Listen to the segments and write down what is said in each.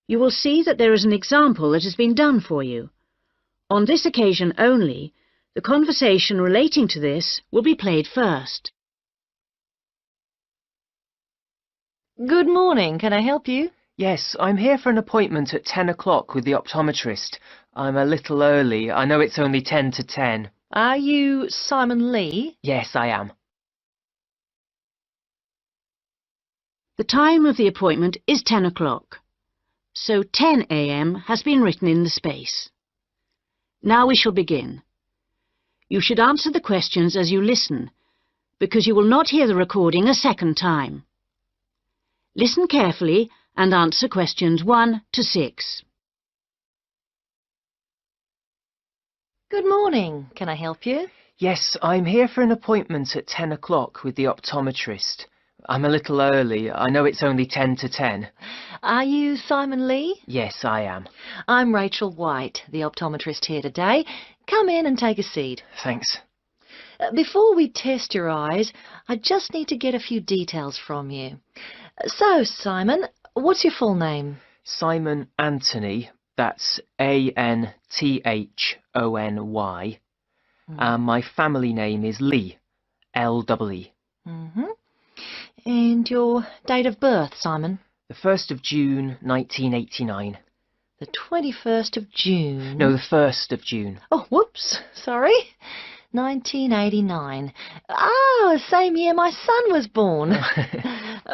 You will see that there is an example that has been done for you. On this occasion only, the conversation relating to this will be played first. Good morning. Can I help you? Yes, I'm here for an appointment at 10 o'clock with the optometrist. I'm a little early. I know it's only 10 to 10. Are you Simon Lee? Yes, I am. The time of the appointment is 10 o'clock, so 10 a.m. has been written in the space. Now we shall begin. You should answer the questions as you listen, because you will not hear the recording a second time. Listen carefully and answer questions 1 to 6. Good morning. Can I help you? Yes, I'm here for an appointment at 10 o'clock with the optometrist. I'm a little early. I know it's only 10 to 10. Are you Simon Lee? Yes, I am. I'm Rachel White, the optometrist here today. Come in and take a seat. Thanks. Before we test your eyes, I just need to get a few details from you. So, Simon, what's your full name? Simon Anthony. That's A-N-T-H-O-N-Y. And my family name is Lee. L-E-E. And your date of birth, Simon? The 1st of June, 1989. The 21st of June? No, the 1st of June. Oh, whoops, sorry. 1989. Ah, same year my son was born.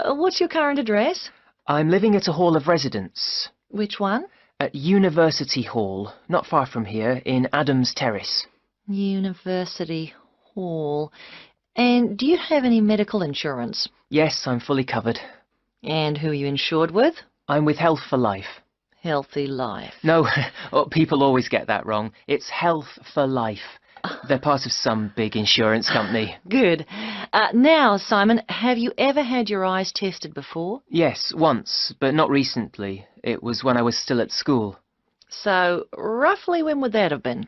What's your current address? I'm living at a hall of residence. Which one? At University Hall, not far from here, in Adams Terrace. University Hall. And do you have any medical insurance? Yes, I'm fully covered. And who are you insured with? I'm with Health for Life. Healthy Life. No, people always get that wrong. It's Health for Life. They're part of some big insurance company. Good. Now, Simon, have you ever had your eyes tested before? Yes, once, but not recently. It was when I was still at school. So, roughly when would that have been?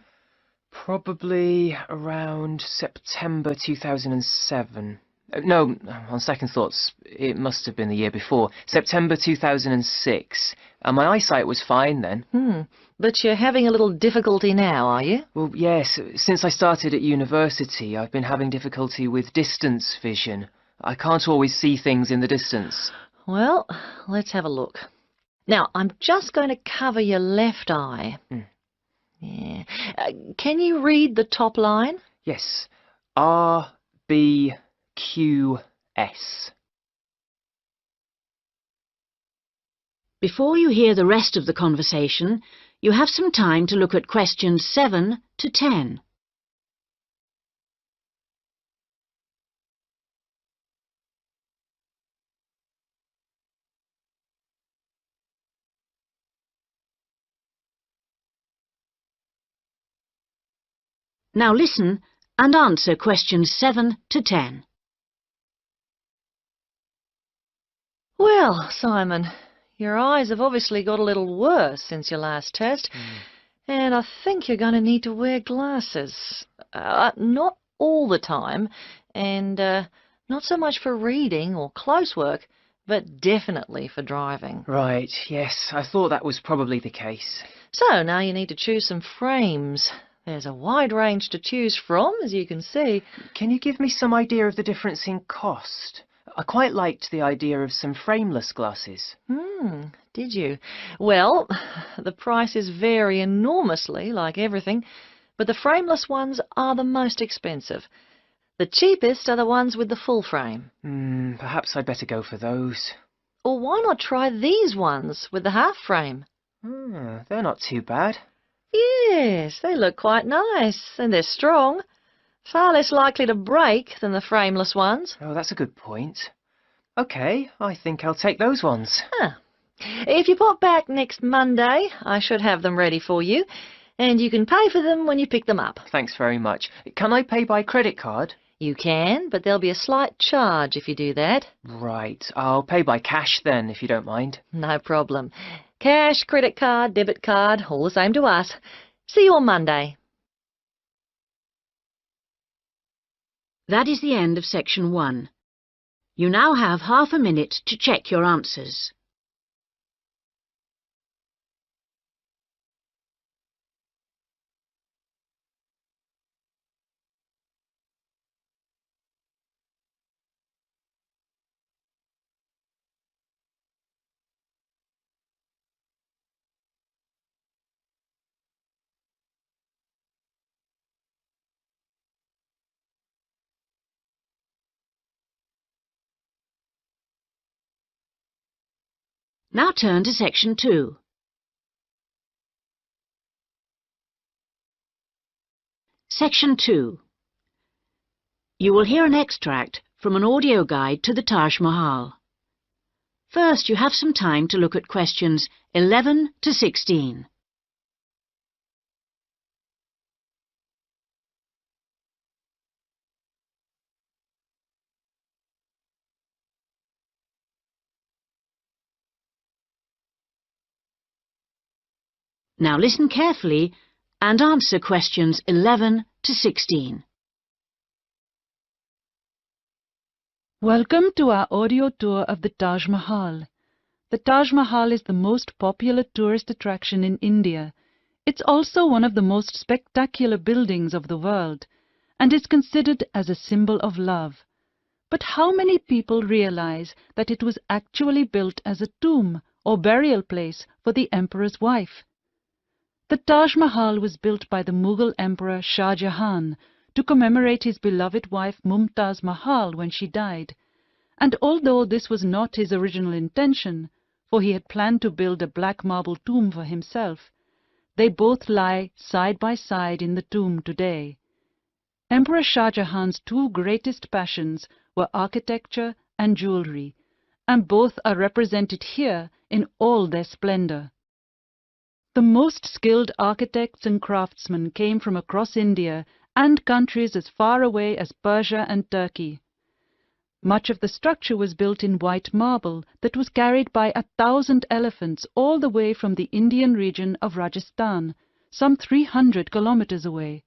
Probably around September 2007. No, on second thoughts, it must have been the year before. September 2006. And my eyesight was fine then. But you're having a little difficulty now, are you? Well, yes. Since I started at university, I've been having difficulty with distance vision. I can't always see things in the distance. Well, let's have a look. Now, I'm just going to cover your left eye. Yeah. Can you read the top line? Yes. R-B-Q-S. Before you hear the rest of the conversation, you have some time to look at questions 7 to 10. Now listen and answer questions 7 to 10. Well, Simon, your eyes have obviously got a little worse since your last test, and I think you're going to need to wear glasses. Not all the time, and not so much for reading or close work, but definitely for driving. Right, yes, I thought that was probably the case. So now you need to choose some frames. There's a wide range to choose from, as you can see. Can you give me some idea of the difference in cost? I quite liked the idea of some frameless glasses. Did you? Well, the prices vary enormously, like everything, but the frameless ones are the most expensive. The cheapest are the ones with the full frame. Perhaps I'd better go for those. Or why not try these ones with the half frame? They're not too bad. Yes, they look quite nice, and they're strong. Far less likely to break than the frameless ones. Oh, that's a good point. OK, I think I'll take those ones. If you pop back next Monday, I should have them ready for you, and you can pay for them when you pick them up. Thanks very much. Can I pay by credit card? You can, but there'll be a slight charge if you do that. Right, I'll pay by cash then, if you don't mind. No problem. Cash, credit card, debit card, all the same to us. See you on Monday. That is the end of section 1. You now have half a minute to check your answers. Now turn to Section 2. Section 2. You will hear an extract from an audio guide to the Taj Mahal. First, you have some time to look at questions 11 to 16. Now listen carefully and answer questions 11 to 16. Welcome to our audio tour of the Taj Mahal. The Taj Mahal is the most popular tourist attraction in India. It's also one of the most spectacular buildings of the world and is considered as a symbol of love. But how many people realize that it was actually built as a tomb or burial place for the emperor's wife? The Taj Mahal was built by the Mughal Emperor Shah Jahan to commemorate his beloved wife Mumtaz Mahal when she died. And although this was not his original intention, for he had planned to build a black marble tomb for himself, they both lie side by side in the tomb today. Emperor Shah Jahan's two greatest passions were architecture and jewelry, and both are represented here in all their splendor. The most skilled architects and craftsmen came from across India and countries as far away as Persia and Turkey. Much of the structure was built in white marble that was carried by 1,000 elephants all the way from the Indian region of Rajasthan, some 300 kilometers away.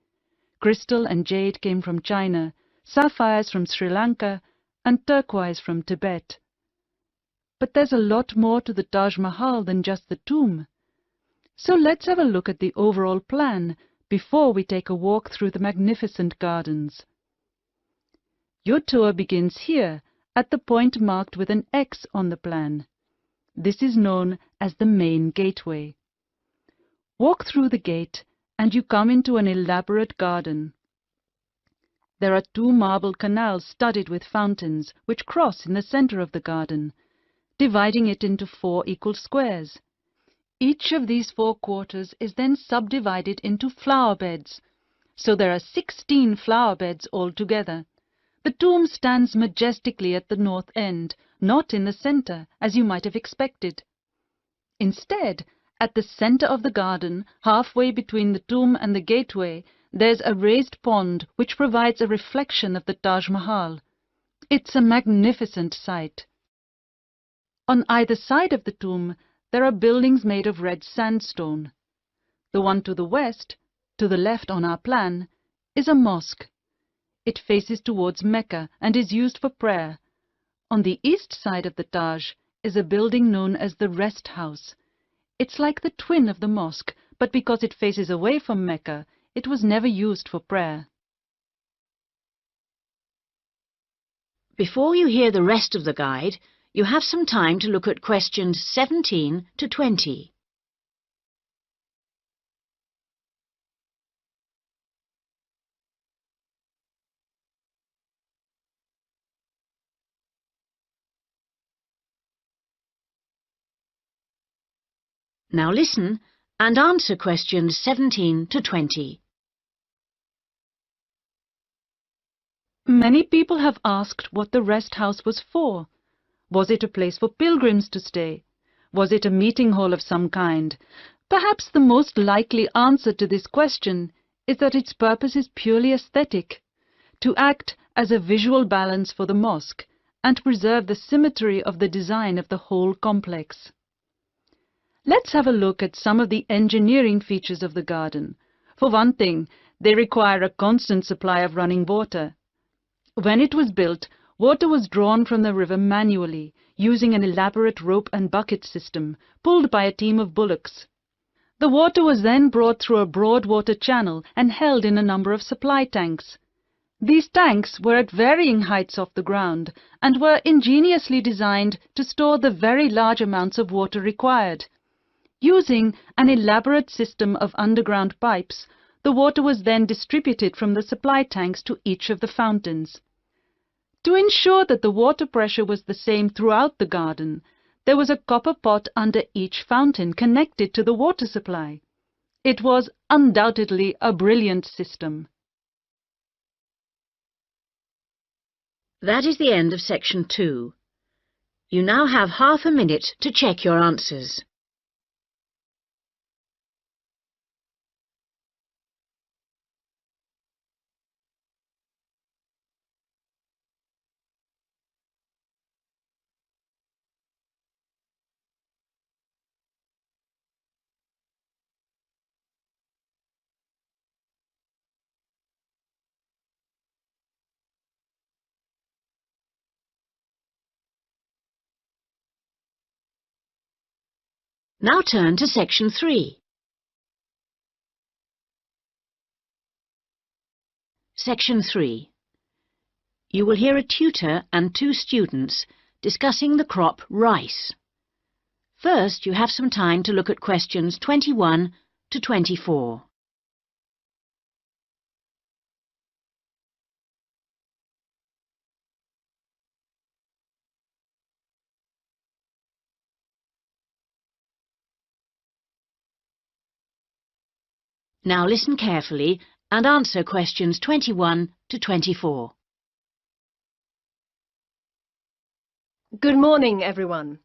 Crystal and jade came from China, sapphires from Sri Lanka, and turquoise from Tibet. But there's a lot more to the Taj Mahal than just the tomb. So let's have a look at the overall plan before we take a walk through the magnificent gardens. Your tour begins here, at the point marked with an X on the plan. This is known as the main gateway. Walk through the gate and you come into an elaborate garden. There are two marble canals studded with fountains which cross in the center of the garden, dividing it into 4 equal squares. Each of these 4 quarters is then subdivided into flower beds, so there are 16 flower beds altogether. The tomb stands majestically at the north end, not in the center, as you might have expected. Instead, at the center of the garden, halfway between the tomb and the gateway, there's a raised pond which provides a reflection of the Taj Mahal. It's a magnificent sight. On either side of the tomb, there are buildings made of red sandstone. The one to the west, to the left on our plan, is a mosque. It faces towards Mecca and is used for prayer. On the east side of the Taj is a building known as the Rest House. It's like the twin of the mosque, but because it faces away from Mecca, it was never used for prayer. Before you hear the rest of the guide, you have some time to look at questions 17 to 20. Now listen and answer questions 17 to 20. Many people have asked what the rest house was for. Was it a place for pilgrims to stay? Was it a meeting hall of some kind? Perhaps the most likely answer to this question is that its purpose is purely aesthetic, to act as a visual balance for the mosque and preserve the symmetry of the design of the whole complex. Let's have a look at some of the engineering features of the garden. For one thing, they require a constant supply of running water. When it was built, water was drawn from the river manually, using an elaborate rope and bucket system, pulled by a team of bullocks. The water was then brought through a broad water channel and held in a number of supply tanks. These tanks were at varying heights off the ground and were ingeniously designed to store the very large amounts of water required. Using an elaborate system of underground pipes, the water was then distributed from the supply tanks to each of the fountains. To ensure that the water pressure was the same throughout the garden, There was a copper pot under each fountain connected to the water supply. It was undoubtedly a brilliant system. That is the end of section 2. You now have half a minute to check your answers. Now turn to section 3. Section 3. You will hear a tutor and 2 students discussing the crop rice. First, you have some time to look at questions 21 to 24. Now listen carefully and answer questions 21 to 24. Good morning, everyone.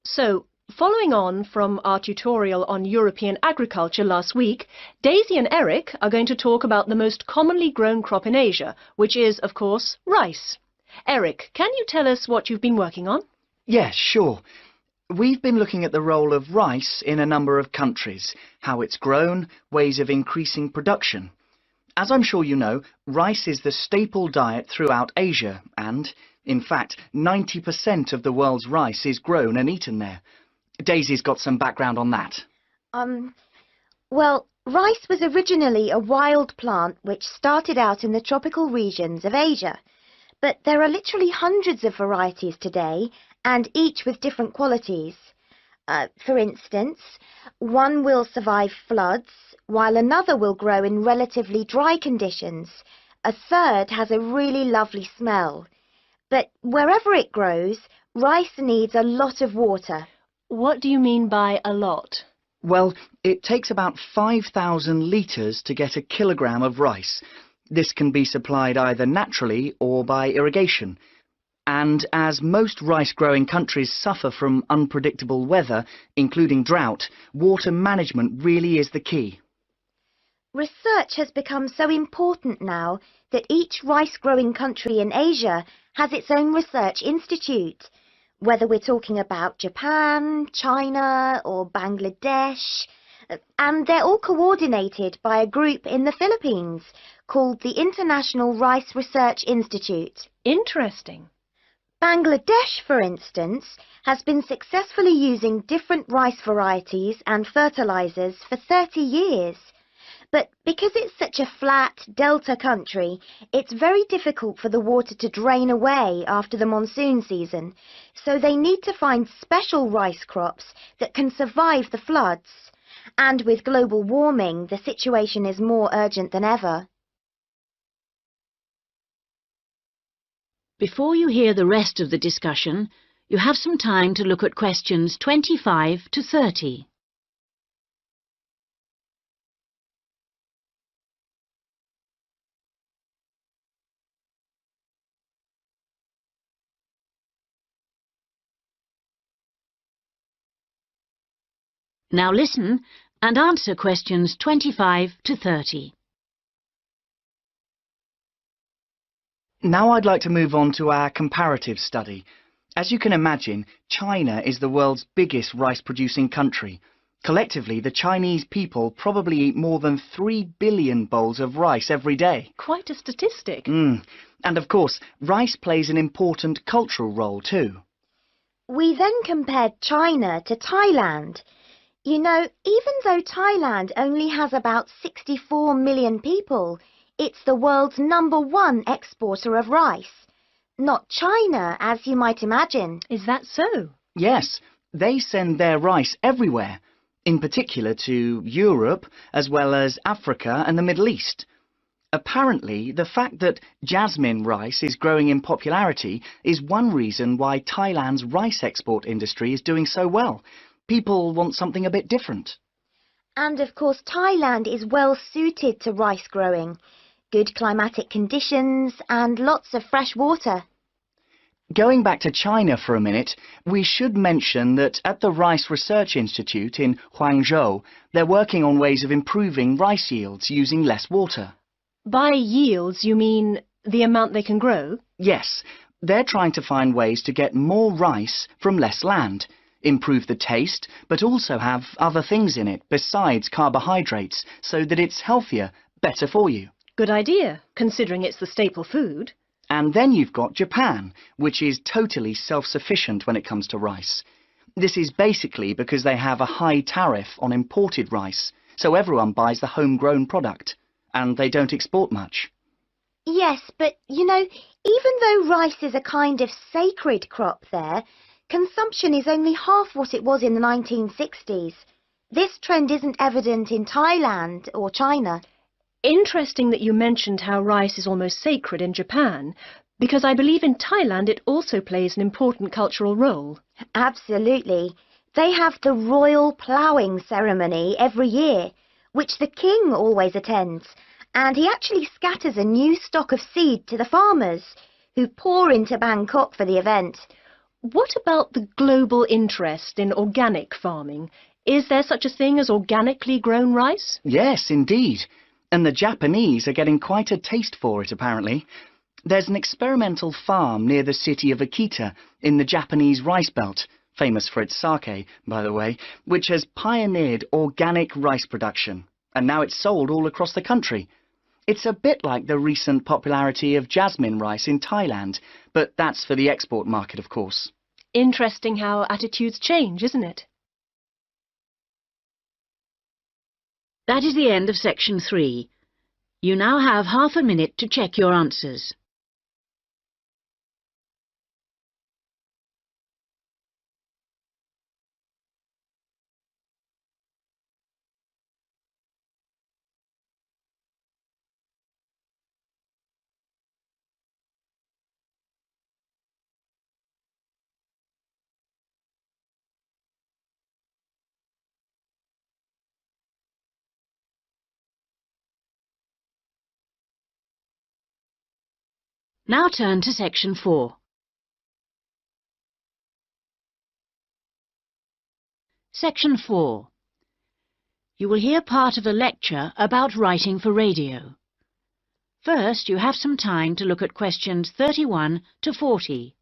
So, following on from our tutorial on European agriculture last week, Daisy and Eric are going to talk about the most commonly grown crop in Asia, which is, of course, rice. Eric, can you tell us what you've been working on? Yes, sure. We've been looking at the role of rice in a number of countries, how it's grown, ways of increasing production. As I'm sure you know, rice is the staple diet throughout Asia and, in fact, 90% of the world's rice is grown and eaten there. Daisy's got some background on that. Well, rice was originally a wild plant which started out in the tropical regions of Asia. But there are literally hundreds of varieties today, and each with different qualities. For instance, one will survive floods, while another will grow in relatively dry conditions. A third has a really lovely smell. But wherever it grows, rice needs a lot of water. What do you mean by a lot? Well, it takes about 5,000 litres to get a kilogram of rice. This can be supplied either naturally or by irrigation. And as most rice-growing countries suffer from unpredictable weather, including drought, water management really is the key. Research has become so important now that each rice-growing country in Asia has its own research institute. Whether we're talking about Japan, China or Bangladesh, and they're all coordinated by a group in the Philippines called the International Rice Research Institute. Interesting. Bangladesh, for instance, has been successfully using different rice varieties and fertilizers for 30 years. But because it's such a flat delta country, it's very difficult for the water to drain away after the monsoon season, so they need to find special rice crops that can survive the floods. And with global warming, the situation is more urgent than ever. Before you hear the rest of the discussion, you have some time to look at questions 25 to 30. Now listen and answer questions 25 to 30. Now I'd like to move on to our comparative study. As you can imagine, China is the world's biggest rice-producing country. Collectively, the Chinese people probably eat more than 3 billion bowls of rice every day. Quite a statistic. And of course, rice plays an important cultural role too. We then compared China to Thailand. You know, even though Thailand only has about 64 million people, it's the world's #1 exporter of rice. Not China, as you might imagine. Is that so? Yes, they send their rice everywhere, in particular to Europe, as well as Africa and the Middle East. Apparently, the fact that jasmine rice is growing in popularity is one reason why Thailand's rice export industry is doing so well. People want something a bit different. And of course, Thailand is well suited to rice growing. Good climatic conditions and lots of fresh water. Going back to China for a minute, we should mention that at the Rice Research Institute in Huangzhou, they're working on ways of improving rice yields using less water. By yields, you mean the amount they can grow? Yes, they're trying to find ways to get more rice from less land, improve the taste, but also have other things in it besides carbohydrates, so that it's healthier, better for you. Good idea, considering it's the staple food. And then you've got Japan, which is totally self-sufficient when it comes to rice. This is basically because they have a high tariff on imported rice, so everyone buys the homegrown product, and they don't export much. Yes, but you know, even though rice is a kind of sacred crop there, consumption is only half what it was in the 1960s. This trend isn't evident in Thailand or China. Interesting that you mentioned how rice is almost sacred in Japan, because I believe in Thailand it also plays an important cultural role. Absolutely. They have the royal ploughing ceremony every year, which the king always attends, and he actually scatters a new stock of seed to the farmers, who pour into Bangkok for the event. What about the global interest in organic farming? Is there such a thing as organically grown rice? Yes, indeed. And the Japanese are getting quite a taste for it, apparently. There's an experimental farm near the city of Akita in the Japanese rice belt, famous for its sake, by the way, which has pioneered organic rice production, and now it's sold all across the country. It's a bit like the recent popularity of jasmine rice in Thailand, but that's for the export market, of course. Interesting how attitudes change, isn't it? That is the end of section 3. You now have half a minute to check your answers. Now turn to section 4. Section 4. You will hear part of a lecture about writing for radio. First, you have some time to look at questions 31 to 40.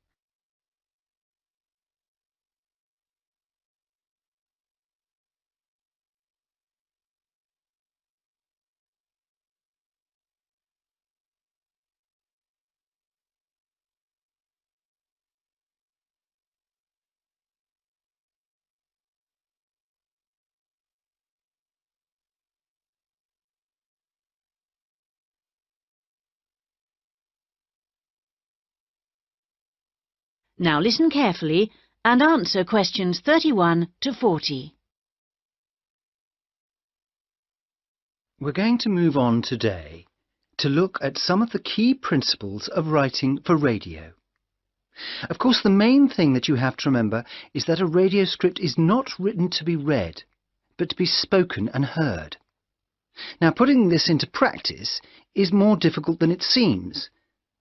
Now listen carefully and answer questions 31 to 40. We're going to move on today to look at some of the key principles of writing for radio. Of course, the main thing that you have to remember is that a radio script is not written to be read, but to be spoken and heard. Now, putting this into practice is more difficult than it seems,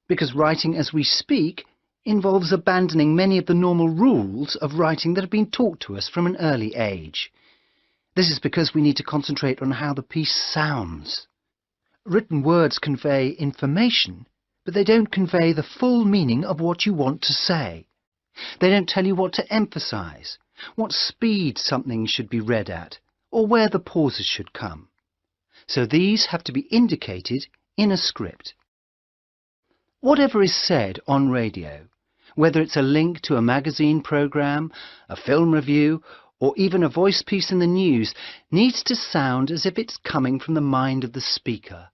because writing as we speak involves abandoning many of the normal rules of writing that have been taught to us from an early age. This is because we need to concentrate on how the piece sounds. Written words convey information, but they don't convey the full meaning of what you want to say. They don't tell you what to emphasize, what speed something should be read at, or where the pauses should come. So these have to be indicated in a script. Whatever is said on radio, whether it's a link to a magazine program, a film review, or even a voice piece in the news, needs to sound as if it's coming from the mind of the speaker,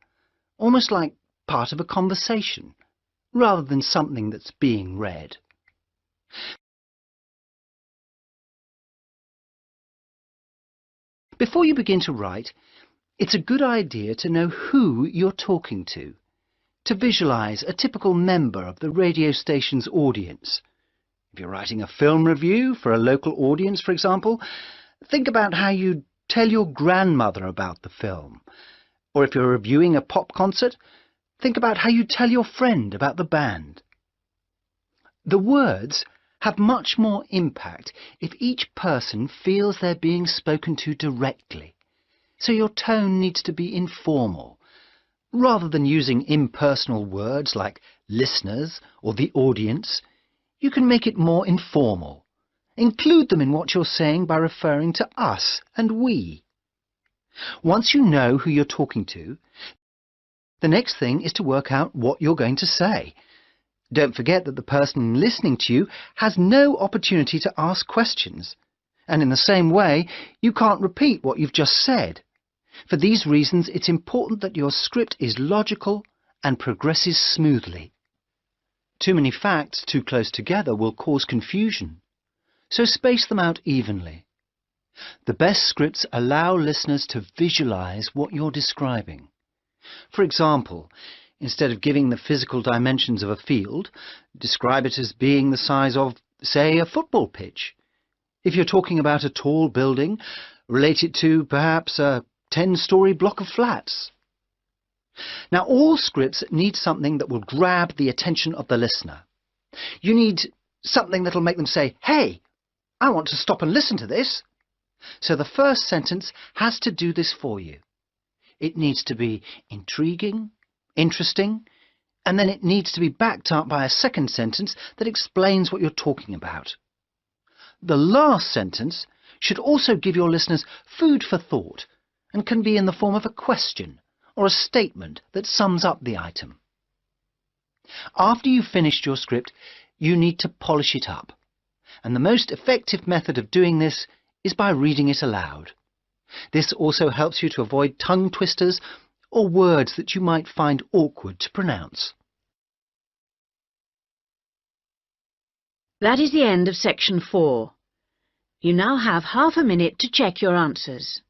almost like part of a conversation, rather than something that's being read. Before you begin to write, it's a good idea to know who you're talking to visualize a typical member of the radio station's audience. If you're writing a film review for a local audience, for example, think about how you'd tell your grandmother about the film. Or if you're reviewing a pop concert, think about how you'd tell your friend about the band. The words have much more impact if each person feels they're being spoken to directly. So your tone needs to be informal. Rather than using impersonal words like listeners or the audience, you can make it more informal. Include them in what you're saying by referring to us and we. Once you know who you're talking to, the next thing is to work out what you're going to say. Don't forget that the person listening to you has no opportunity to ask questions. And in the same way, you can't repeat what you've just said. For these reasons, it's important that your script is logical and progresses smoothly. Too many facts too close together will cause confusion, so space them out evenly. The best scripts allow listeners to visualize what you're describing. For example, instead of giving the physical dimensions of a field, describe it as being the size of, say, a football pitch. If you're talking about a tall building, relate it to perhaps a 10-story block of flats. Now, all scripts need something that will grab the attention of the listener. You need something that will make them say, "Hey, I want to stop and listen to this." So the first sentence has to do this for you. It needs to be intriguing, interesting, and then it needs to be backed up by a second sentence that explains what you're talking about. The last sentence should also give your listeners food for thought and can be in the form of a question or a statement that sums up the item. After you've finished your script, you need to polish it up. And the most effective method of doing this is by reading it aloud. This also helps you to avoid tongue twisters or words that you might find awkward to pronounce. That is the end of section 4. You now have half a minute to check your answers.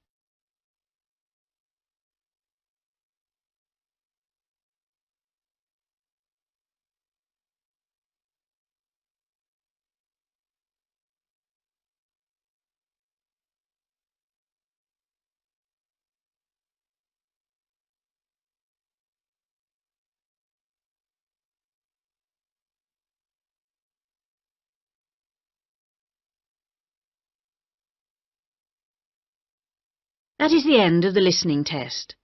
That is the end of the listening test.